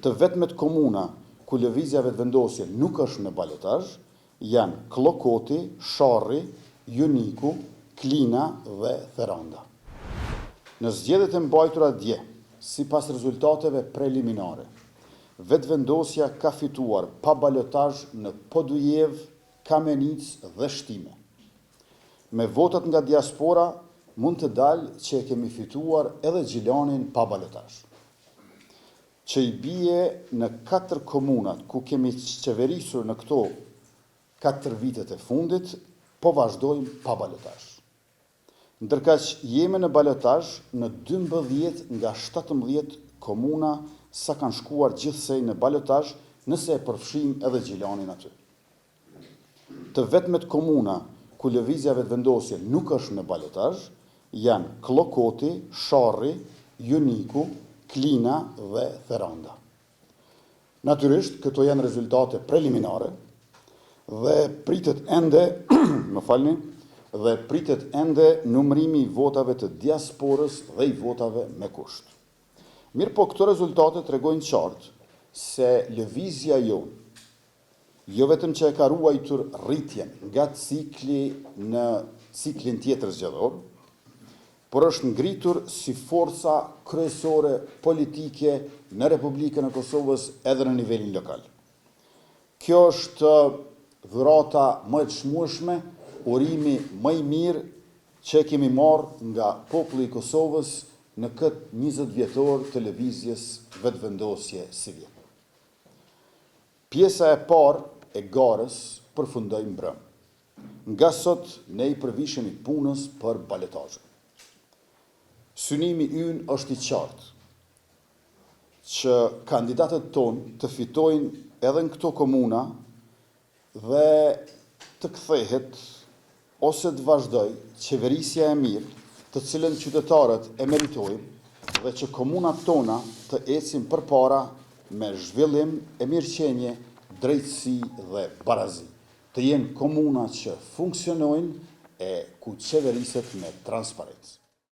Të vetmet komuna ku lëvizja vetëvendosje nuk është në balotazh janë Klokoti, Sharri, Joniku, Klina dhe Theranda. Në zgjedhjet e mbajtura dje, sipas rezultateve preliminare, vetëvendosja ka fituar pa balotazh në Podujev, Kamenic dhe Shtime. Me votat nga diaspora mund të dalë që e kemi fituar edhe Gjilanin pa balotazh, që i bie në 4 komunat ku kemi qeverisur në këto 4 vitet e fundit, po vazhdojmë pa balotazh. Ndërkaq jemi në balotazh në 12 nga 17 komuna sa kanë shkuar gjithsej në balotazh nëse e përfshijmë edhe Gjilanin aty. Të vetmet komuna ku lëvizja vetëvendosje nuk është në balotazh janë Klokoti, Sharri, Joniku, Klina dhe Theranda. Natyrisht, këto janë rezultate preliminare dhe pritet ende numërimi i votave të diasporës dhe i votave me kusht. Mirë po këto rezultate tregojnë qartë se lëvizja jonë, jo vetëm që e ka ruajtur rritjen nga cikli në ciklin tjetër zgjedhor, por është ngritur si forca kryesore politike në Republikën e Kosovës edhe në nivelin lokal. Kjo është dhurata më e çmueshme, urimi më i mirë që kemi marrë nga populli i Kosovës në këtë 20 vjetor të lëvizjes vetëvendosje si vjet. Pjesa e parë e garës përfundoi mbrëm. Nga sot ne i përvishemi punës për balotazhin. Synimi ynë është i qartë që kandidatët tonë të fitojnë edhe në këto komuna dhe të kthehet ose të vazhdoj qeverisja e mirë të cilën qytetarët e meritojnë dhe që komunat tona të ecin përpara me zhvillim e mirëqenie, drejtësi dhe barazi. Të jenë komuna që funksionojnë e ku qeveriset me transparencë.